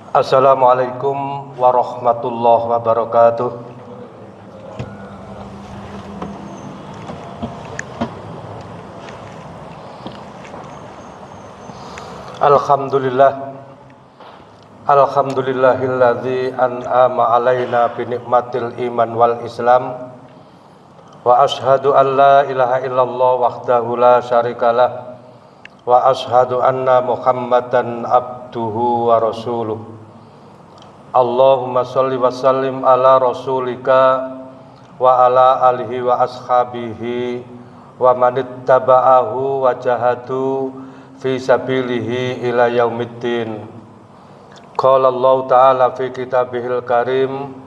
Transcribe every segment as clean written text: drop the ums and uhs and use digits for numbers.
Assalamualaikum warahmatullahi wabarakatuh. Alhamdulillahilladzi an'ama alaina bi nikmatil iman wal islam wa ashhadu an la ilaha illallah wahdahu la syarikalah wa ashhadu anna Muhammadan abduhu wa rasuluh. Allahumma sholli wa sallim ala rasulika wa ala alihi wa ashabihi wa manittaba'ahu wa jahadu fi sabilihi ila yaumiddin. Qala Allah ta'ala fi kitabihil karim,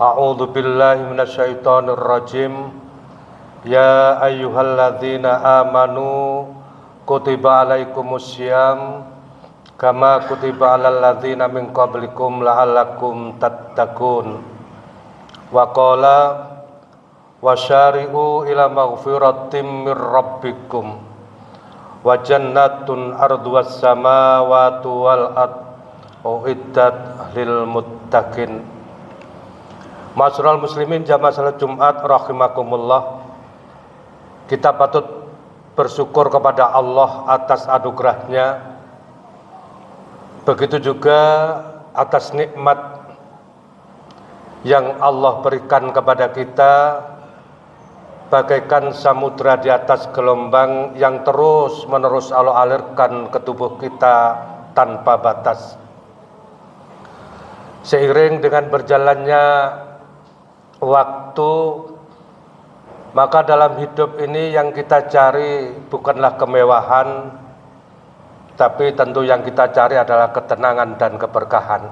a'udzu billahi minasyaitonir rajim. Ya ayyuhalladzina amanu kutiba alaikumussyam kama kutiba alal ladzina min qablikum la'allakum tattaqun. Wa qala wasyari'u ila maghfiratin mir rabbikum wa jannatun arduwas samawati wal ard uiddat lil muttaqin. Ma'asyiral muslimin jamaah salat Jumat rahimakumullah. Kita patut bersyukur kepada Allah atas anugerahnya. Begitu juga atas nikmat yang Allah berikan kepada kita, bagaikan samudra di atas gelombang yang terus menerus Allah alirkan ke tubuh kita tanpa batas. Seiring dengan berjalannya waktu, maka dalam hidup ini yang kita cari bukanlah kemewahan, tapi tentu yang kita cari adalah ketenangan dan keberkahan.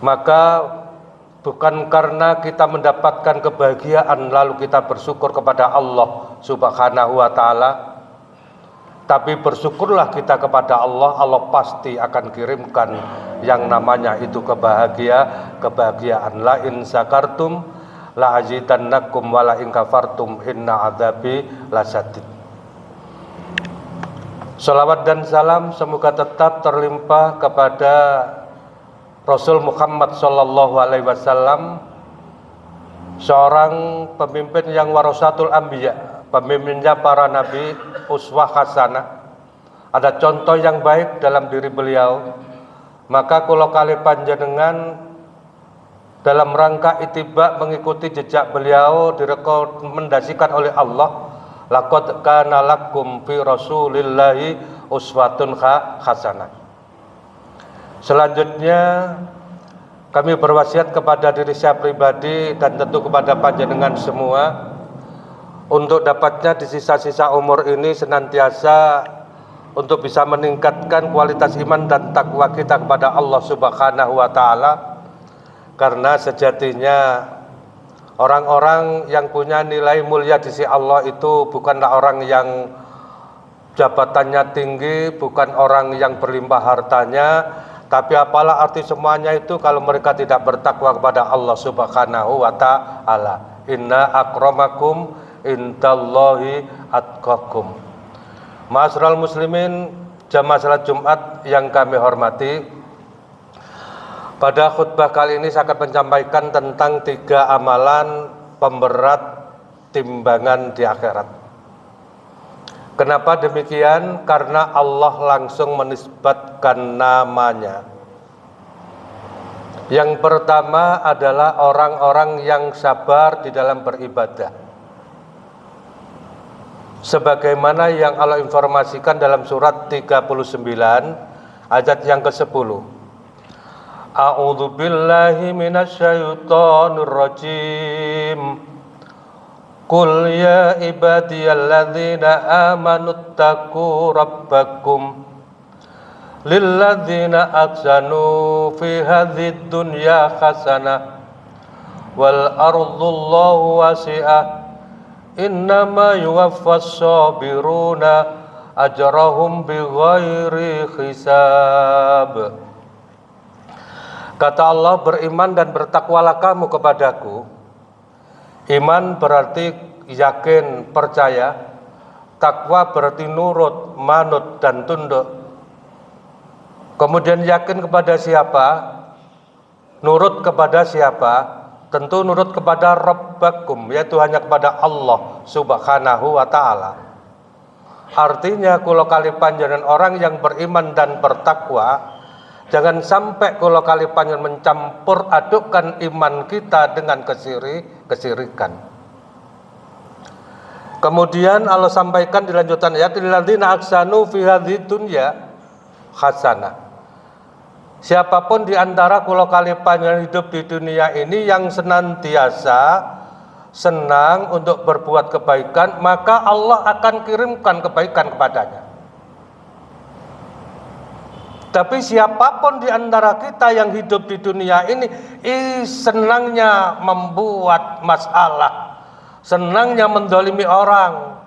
Maka bukan karena kita mendapatkan kebahagiaan lalu kita bersyukur kepada Allah Subhanahu wa ta'ala, tapi bersyukurlah kita kepada Allah, Allah pasti akan kirimkan yang namanya itu kebahagiaan. La in syakartum la azidannakum wa la in kafartum inna adzabi lasyadid. Salawat dan salam semoga tetap terlimpah kepada Rasul Muhammad sallallahu alaihi wasallam, seorang pemimpin yang warasatul anbiya, pemimpinnya para nabi, uswah hasanah. Ada contoh yang baik dalam diri beliau. Maka kula kali panjenengan dalam rangka ittiba mengikuti jejak beliau direkomendasikan oleh Allah, laqad kana lakum fi rasulillahi uswatun hasanah. Selanjutnya kami berwasiat kepada diri saya pribadi dan tentu kepada panjenengan semua untuk dapatnya di sisa-sisa umur ini senantiasa untuk bisa meningkatkan kualitas iman dan takwa kita kepada Allah Subhanahu wa ta'ala. Karena sejatinya orang-orang yang punya nilai mulia di sisi Allah itu bukanlah orang yang jabatannya tinggi, bukan orang yang berlimpah hartanya, tapi apalah arti semuanya itu kalau mereka tidak bertakwa kepada Allah Subhanahu wa ta'ala. Inna akramakum indallahi atqakum. Ma'asyiral muslimin jamaah salat Jumat yang kami hormati, pada khutbah kali ini saya akan menyampaikan tentang 3 amalan pemberat timbangan di akhirat. Kenapa demikian? Karena Allah langsung menisbatkan namanya. Yang pertama adalah orang-orang yang sabar di dalam beribadah, sebagaimana yang Allah informasikan dalam surat 39 ayat yang ke-10. A'udzu billahi minasyaitonir rajim. Qul ya ibadiyalladzina amanu taqu rabbakum lilladzina ahsanu fi hadzid dunya hasanah wal ardullahu wasi'ah innama yuwaffas sabiruna ajrahum bighairi hisab. Kata Allah, beriman dan bertakwalah kamu kepadaku. Iman berarti yakin, percaya. Takwa berarti nurut, manut dan tunduk. Kemudian yakin kepada siapa? Nurut kepada siapa? Tentu nurut kepada Rabbakum, yaitu hanya kepada Allah Subhanahu wa ta'ala. Artinya kalau kali panjenengan orang yang beriman dan bertakwa, jangan sampai kalau kali panjenengan mencampur adukkan iman kita dengan kesirikan. Kemudian Allah sampaikan di lanjutan ayat, lilladzina ahsanu fi hadhihi dunya hasanah. Siapapun di antara kula kali panjenengan hidup di dunia ini yang senantiasa senang untuk berbuat kebaikan, maka Allah akan kirimkan kebaikan kepadanya. Tapi siapapun di antara kita yang hidup di dunia ini senangnya membuat masalah, senangnya mendolimi orang,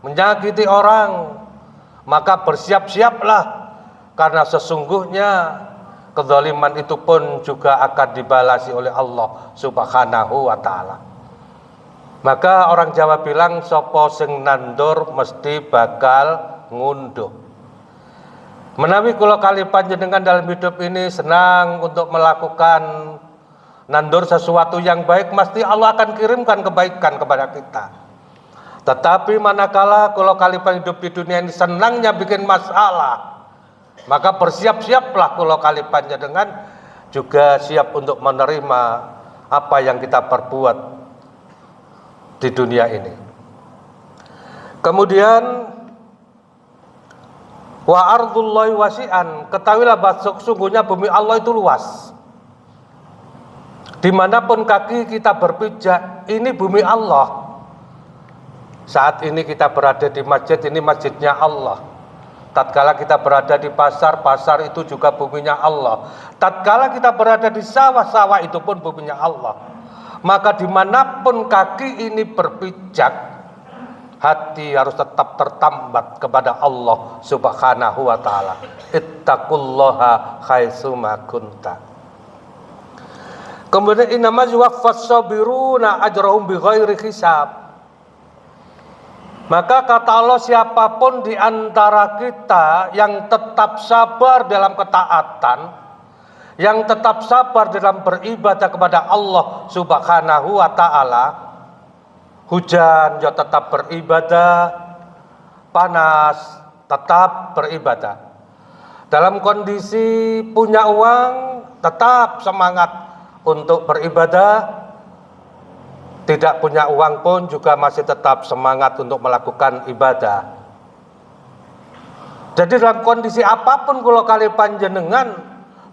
menyakiti orang, maka bersiap-siaplah, karena sesungguhnya kezaliman itu pun juga akan dibalasi oleh Allah Subhanahu wa ta'ala. Maka orang Jawa bilang, sopo sing nandur mesti bakal ngunduh. Menawi kula kali panjenengan dalam hidup ini senang untuk melakukan nandur sesuatu yang baik, mesti Allah akan kirimkan kebaikan kepada kita. Tetapi manakala kula kali hidup di dunia ini senangnya bikin masalah, maka bersiap-siaplah kalau kali panjenengan juga siap untuk menerima apa yang kita perbuat di dunia ini. Kemudian wa ardullahi wasi'an, ketahuilah bahwa sungguhnya bumi Allah itu luas. Dimanapun kaki kita berpijak, ini bumi Allah. Saat ini kita berada di masjid, ini masjidnya Allah. Tatkala kita berada di pasar, pasar itu juga buminya Allah. Tatkala kita berada di sawah, sawah itu pun buminya Allah. Maka dimanapun kaki ini berpijak, hati harus tetap tertambat kepada Allah Subhanahu wa ta'ala. Ittaqullaha haitsuma kunta. Kemudian innama yuwaffas sabiruna ajrahum bighairi hisab. Maka kata Allah, siapapun di antara kita yang tetap sabar dalam ketaatan, yang tetap sabar dalam beribadah kepada Allah Subhanahu wa ta'ala, hujan ya tetap beribadah, panas tetap beribadah. Dalam kondisi punya uang tetap semangat untuk beribadah, tidak punya uang pun juga masih tetap semangat untuk melakukan ibadah. Jadi dalam kondisi apapun kalau kali panjenengan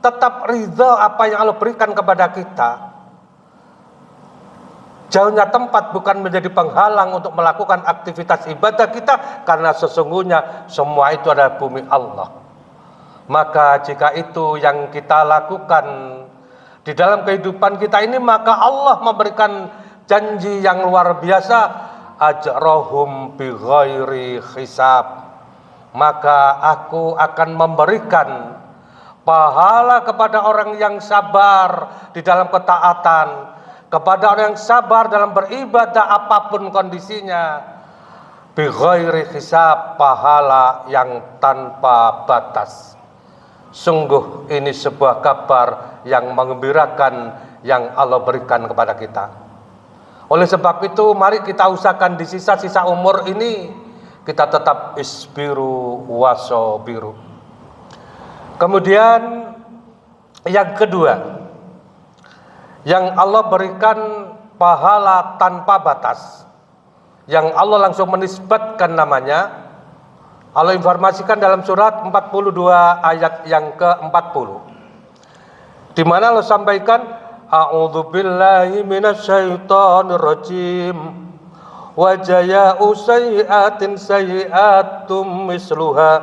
tetap ridha apa yang Allah berikan kepada kita. Jauhnya tempat bukan menjadi penghalang untuk melakukan aktivitas ibadah kita, karena sesungguhnya semua itu adalah bumi Allah. Maka jika itu yang kita lakukan di dalam kehidupan kita ini, maka Allah memberikan janji yang luar biasa, ajrahum bighairi hisab. Maka aku akan memberikan pahala kepada orang yang sabar di dalam ketaatan, kepada orang yang sabar dalam beribadah apapun kondisinya, bighairi hisab, pahala yang tanpa batas. Sungguh ini sebuah kabar yang menggembirakan yang Allah berikan kepada kita. Oleh sebab itu, mari kita usahakan di sisa-sisa umur ini kita tetap isbiru wasobiru. Kemudian yang kedua, yang Allah berikan pahala tanpa batas, yang Allah langsung menisbatkan namanya, Allah informasikan dalam surat 42 ayat yang ke-40, di mana Allah sampaikan, a'udzu billahi minasyaitonir rajim, wa jayaa'u sayyi'atin sayyi'atum misluha,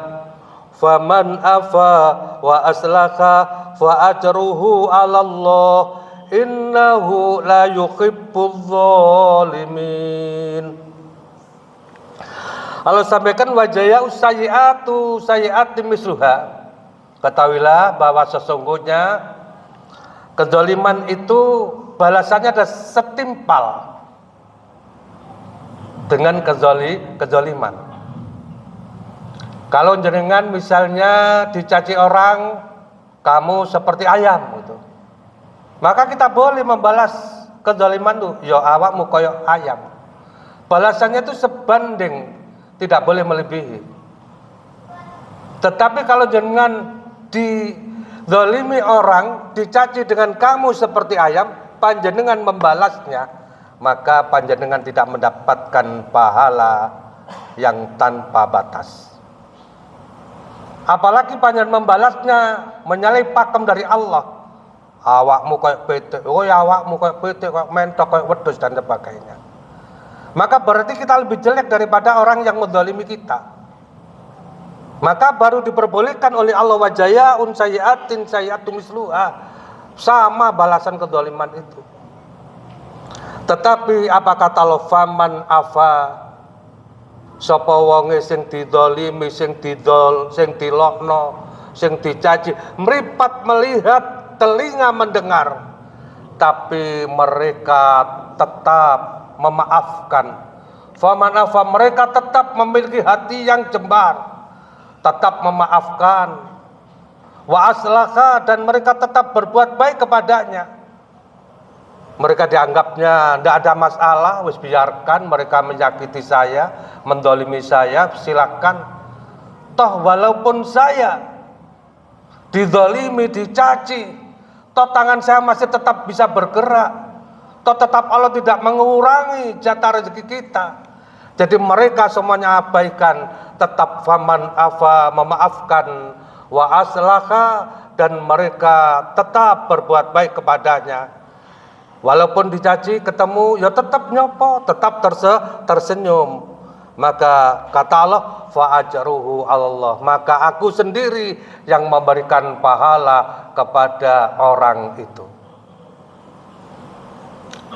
faman afa wa aslaha fa ajruhu 'alallah, innahu la yuhibbuz zalimin. Allah sampaikan, wa jayaa'u sayyi'atu sayyi'atin misluha, ketahuilah bahwa sesungguhnya kezaliman itu balasannya ada setimpal dengan kezaliman. Kalau jenengan misalnya dicaci orang, kamu seperti ayam gitu, maka kita boleh membalas kezaliman tuh, yo awakmu koyok ayam. Balasannya itu sebanding, tidak boleh melebihi. Tetapi kalau jenengan dizalimi orang, dicaci dengan kamu seperti ayam, panjenengan membalasnya, maka panjenengan tidak mendapatkan pahala yang tanpa batas. Apalagi panjenengan membalasnya menyalahi pakem dari Allah. Awakmu kayak pitik, awakmu kayak pitik, kayak mentok, kayak wedhus dan sebagainya. Maka berarti kita lebih jelek daripada orang yang menzalimi kita. Maka baru diperbolehkan oleh Allah wajayaun sayyi'atin sayyi'atu misluha. Sama balasan kezaliman itu. Tetapi apa kata Allah, faman afa, sapa wonge sing dizalimi, sing dilokno, sing dicaci, meripat melihat, telinga mendengar, tapi mereka tetap memaafkan. Faman afa, mereka tetap memiliki hati yang jembar, tetap memaafkan. Wa aslaha, dan mereka tetap berbuat baik kepadanya. Mereka dianggapnya tidak ada masalah, wis biarkan mereka menyakiti saya, mendolimi saya, silakan. Toh walaupun saya didolimi, dicaci, toh tangan saya masih tetap bisa bergerak. Toh tetap Allah tidak mengurangi jatah rezeki kita. Jadi mereka semuanya abaikan, tetap faman afa, memaafkan, wa aslaha, dan mereka tetap berbuat baik kepadanya. Walaupun dicaci, ketemu, ya tetap nyopo, tetap tersenyum. Maka kata Allah, fa ajruhu Allah, maka aku sendiri yang memberikan pahala kepada orang itu.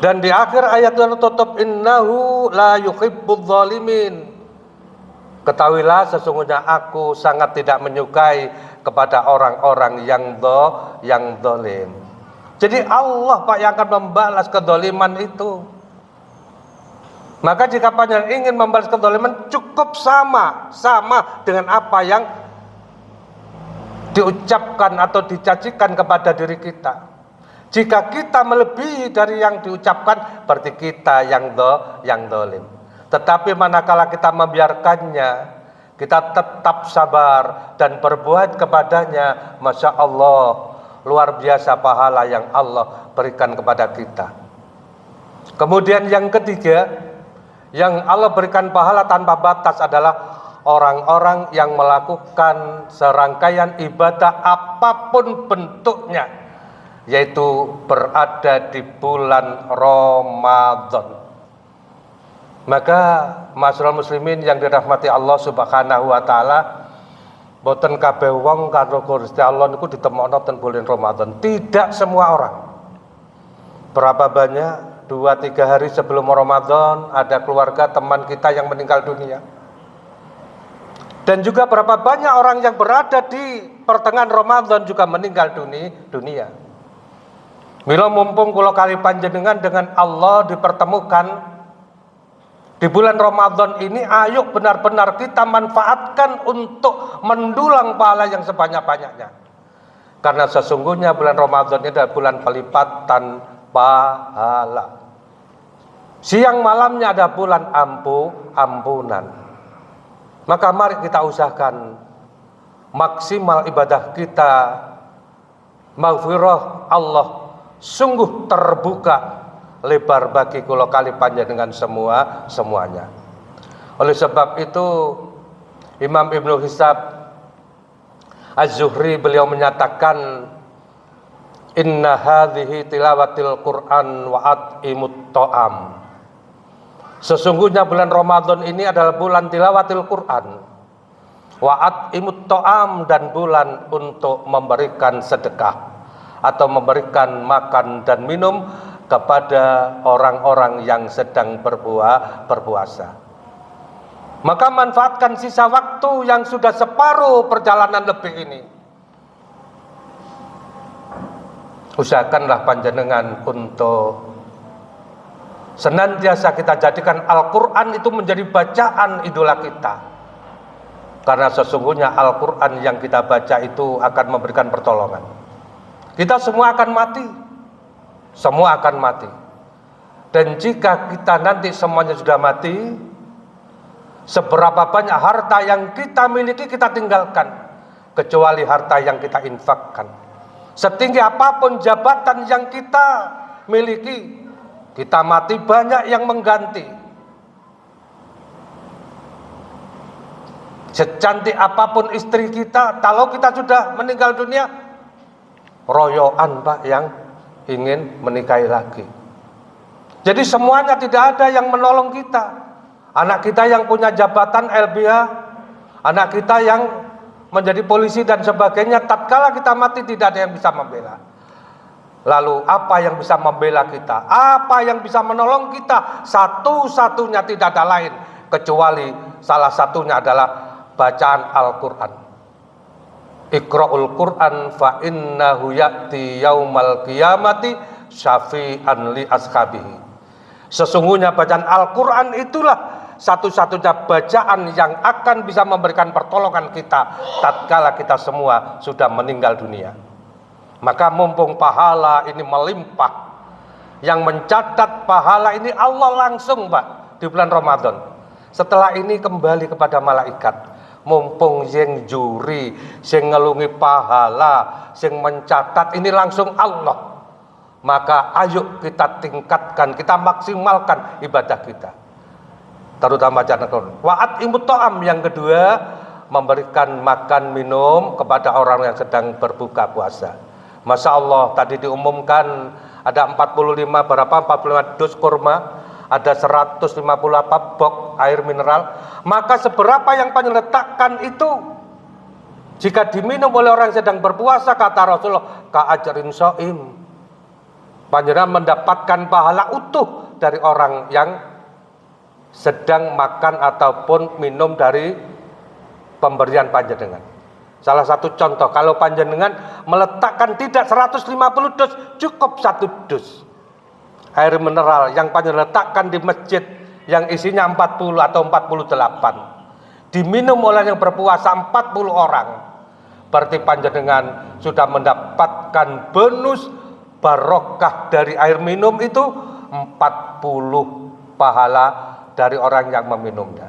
Dan di akhir ayat yang tutup, innahu la yuhibbudz zalimin. Ketahuilah sesungguhnya aku sangat tidak menyukai kepada orang-orang yang zalim. Jadi Allah Pak yang akan membalas kezaliman itu. Maka jika panjenengan ingin membalas kezaliman, cukup sama dengan apa yang diucapkan atau dicacikan kepada diri kita. Jika kita melebihi dari yang diucapkan, berarti kita yang zalim. Tetapi manakala kita membiarkannya, kita tetap sabar dan berbuat kepadanya, Masya Allah, luar biasa pahala yang Allah berikan kepada kita. Kemudian yang ketiga, yang Allah berikan pahala tanpa batas adalah orang-orang yang melakukan serangkaian ibadah apapun bentuknya, yaitu berada di bulan Ramadan. Maka masyaallah muslimin yang dirahmati Allah Subhanahu wa taala, boten kabeh wong karo Gusti Allah niku ditemokno ten bulan Ramadan. Tidak semua orang. Berapa banyak 2-3 hari sebelum Ramadan ada keluarga teman kita yang meninggal dunia. Dan juga berapa banyak orang yang berada di pertengahan Ramadan juga meninggal dunia. Mila mumpung kula kali panjenengan dengan Allah dipertemukan di bulan Ramadan ini, ayo benar-benar kita manfaatkan untuk mendulang pahala yang sebanyak-banyaknya. Karena sesungguhnya bulan Ramadan ini adalah bulan pelipatan pahala. Siang malamnya ada bulan ampunan. Maka mari kita usahakan maksimal ibadah kita. Maghfirah Allah sungguh terbuka lebar bagi kula kali panjenengan semuanya. Oleh sebab itu Imam Ibnu Hisab Az-Zuhri beliau menyatakan, inna hadhihi tilawatil Quran wa at'imut ta'am. Sesungguhnya bulan Ramadan ini adalah bulan tilawatil Quran, wa at'imut ta'am, dan bulan untuk memberikan sedekah atau memberikan makan dan minum kepada orang-orang yang sedang berpuasa. Maka manfaatkan sisa waktu yang sudah separuh perjalanan lebih ini. Usahakanlah panjenengan untuk senantiasa kita jadikan Al-Quran itu menjadi bacaan idola kita. Karena sesungguhnya Al-Quran yang kita baca itu akan memberikan pertolongan. Kita semua akan mati. Semua akan mati. Dan jika kita nanti semuanya sudah mati, seberapa banyak harta yang kita miliki kita tinggalkan, kecuali harta yang kita infakkan. Setinggi apapun jabatan yang kita miliki, kita mati banyak yang mengganti. Secantik apapun istri kita, kalau kita sudah meninggal dunia, royoan Pak yang ingin menikahi lagi. Jadi semuanya tidak ada yang menolong kita. Anak kita yang punya jabatan LBH, anak kita yang menjadi polisi dan sebagainya, tatkala kita mati tidak ada yang bisa membela. Lalu apa yang bisa membela kita? Apa yang bisa menolong kita? Satu-satunya tidak ada lain kecuali salah satunya adalah bacaan Al-Quran. Iqra'ul Quran fa innahu ya'ti yaumal qiyamati syafi'an li ashabihi. Sesungguhnya bacaan Al-Quran itulah satu-satunya bacaan yang akan bisa memberikan pertolongan kita tatkala kita semua sudah meninggal dunia. Maka mumpung pahala ini melimpah, yang mencatat pahala ini Allah langsung Pak di bulan Ramadan. Setelah ini kembali kepada malaikat. Mumpung yang juri, yang ngelungi pahala, yang mencatat ini langsung Allah. Maka ayo kita tingkatkan, kita maksimalkan ibadah kita. Terutama jangan wa'at imut to'am. Yang kedua, memberikan makan minum kepada orang yang sedang berbuka puasa. Masya Allah, tadi diumumkan ada 45 dus kurma, ada 150 box air mineral. Maka seberapa yang panjenengan letakkan itu, jika diminum oleh orang yang sedang berpuasa, kata Rasulullah, ka'ajrin shaim, panjenengan mendapatkan pahala utuh dari orang yang sedang makan ataupun minum dari pemberian panjenengan. Salah satu contoh, kalau panjenengan meletakkan tidak 150 dus, cukup 1 dus air mineral yang panjenengan letakkan di masjid yang isinya 40 atau 48, diminum oleh yang berpuasa 40 orang, berarti panjenengan sudah mendapatkan bonus barokah dari air minum itu 40 pahala dari orang yang meminumnya.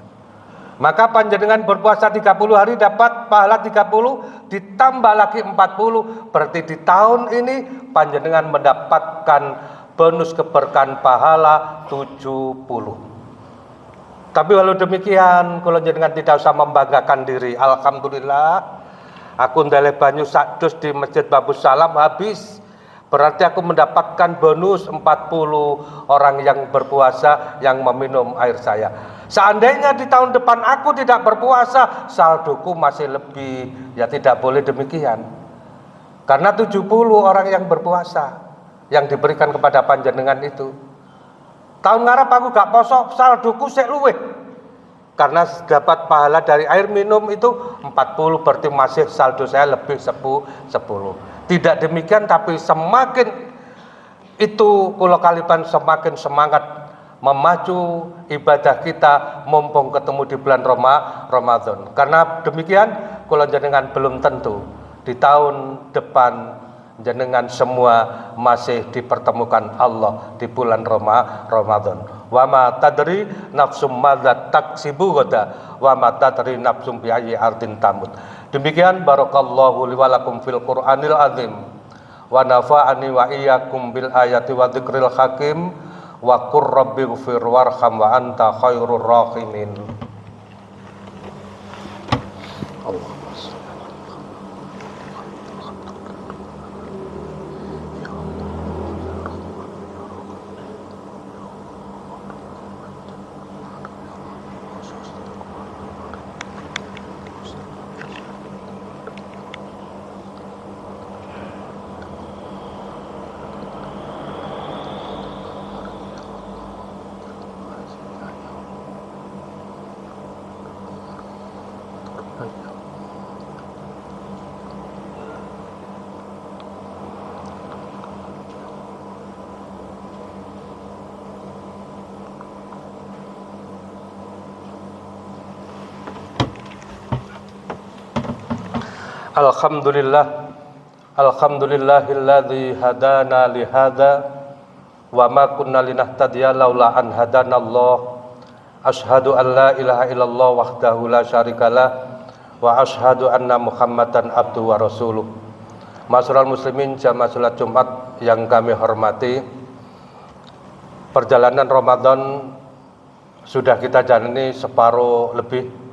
Maka panjenengan berpuasa 30 hari dapat pahala 30, ditambah lagi 40, berarti di tahun ini panjenengan mendapatkan bonus keberkahan pahala 70. Tapi walau demikian, kalau jenengan tidak usah membanggakan diri. Alhamdulillah, aku ndaleh banyu sak dus di Masjid Babus Salam habis. Berarti aku mendapatkan bonus 40 orang yang berpuasa yang meminum air saya. Seandainya di tahun depan aku tidak berpuasa, saldoku masih lebih. Ya tidak boleh demikian. Karena 70 orang yang berpuasa yang diberikan kepada panjenengan itu. Tahun ngarep aku gak poso, saldoku sik luwih. Karena dapat pahala dari air minum itu 40, berarti masih saldo saya lebih 10. Tidak demikian, tapi semakin itu kula kaliban semakin semangat memacu ibadah kita mumpung ketemu di bulan Ramadan. Karena demikian kula jenengan belum tentu di tahun depan jenengan semua masih dipertemukan Allah di bulan Ramadan. Wa ma tadri nafsum madza taksibu gada wa ma tadri nafsum bi ayyi ardin tamut. Demikian barakallahu li wa lakum fil Qur'anil azim wa nafa'ani wa iyyakum bil ayati wa dzikril hakim wa qur rabbighfir warham wa anta khairur rahimin. Allah. Alhamdulillah, alhamdulillahilladzi hadana li hadza wa ma kunna linahtadiya laula an hadanallah. Asyhadu an la ilaha illallah wahdahu la syarikalah wa asyhadu anna Muhammadan abduhu wa rasuluh. Ma'asyiral muslimin jamaah salat Jumat yang kami hormati, perjalanan Ramadan sudah kita jalani separuh lebih.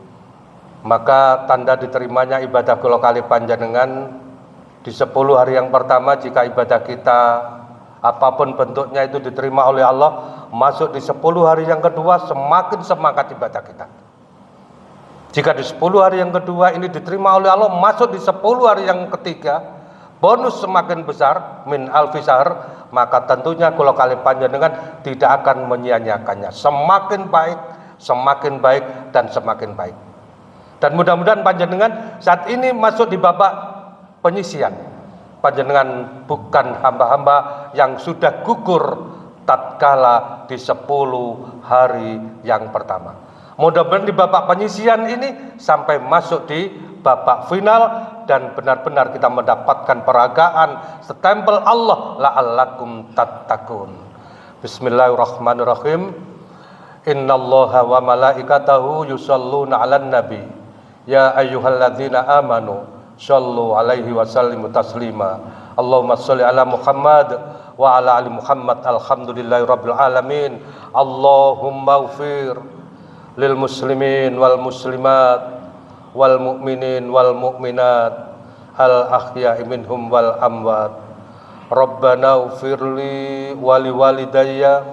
Maka tanda diterimanya ibadah kula kali panjenengan di 10 hari yang pertama, jika ibadah kita apapun bentuknya itu diterima oleh Allah, masuk di 10 hari yang kedua semakin semangat ibadah kita. Jika di 10 hari yang kedua ini diterima oleh Allah, masuk di 10 hari yang ketiga bonus semakin besar min alfi syahr, maka tentunya kula kali panjenengan tidak akan menyia-nyiakannya. Semakin baik dan semakin baik. Dan mudah-mudahan panjenengan saat ini masuk di babak penyisian. Panjenengan bukan hamba-hamba yang sudah gugur tatkala di 10 hari yang pertama. Mudah-mudahan di babak penyisian ini sampai masuk di babak final dan benar-benar kita mendapatkan peragaan stempel Allah la'allakum tattaqun. Bismillahirrahmanirrahim. Innallaha wa malaikatahu yusholluna 'alan nabi. Ya ayyuhalladzina amanu shallu alaihi wa sallimu taslima. Allahumma sholli ala Muhammad wa ala ali Muhammad. Alhamdulillahi rabbil alamin. Allahumma ighfir lil muslimin wal muslimat wal mu'minin wal mu'minat al ahya'i minhum wal amwat. Rabbana ighfirli wa li walidayya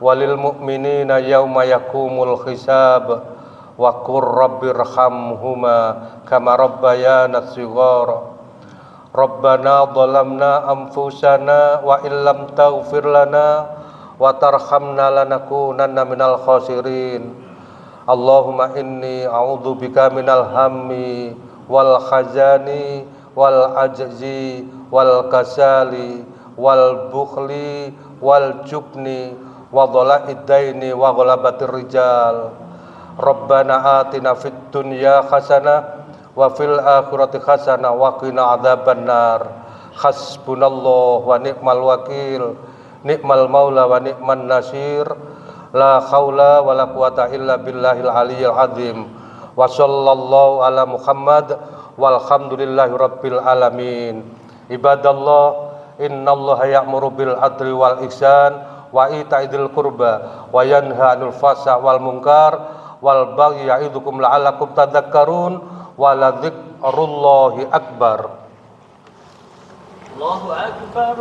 walil mu'minina yauma yaqumul hisab. Wa qur rabbirhamhuma kama rabbayana shighara. Rabbana dhalamna anfusana wa illam taghfir lana wa tarhamna lanakunanna minal khasirin. Allahumma inni a'udzubika minal hammi wal khazani wal ajzi wal kasali wal bukhli wal jubni wa dhala'id daini wa ghalabatir rijal. Rabbana atina fid dunya hasanah wa fil akhirati hasanah wa qina adzabannar. Hasbunallahu wa ni'mal wakil, ni'mal maula wa ni'man nasir. La haula wa la quwata illa billahil aliyyil azim. Wa sallallahu ala Muhammad walhamdulillahi rabbil alamin. Ibadallah, innallaha ya'muru bil adli wal ihsan wa ita'idzil qurba wa yanha 'anil fahsya'i wal munkar wal baghi ya'idukum la'allakum tadhakkarun wa la dzikrullahi akbar. Allahu akbar.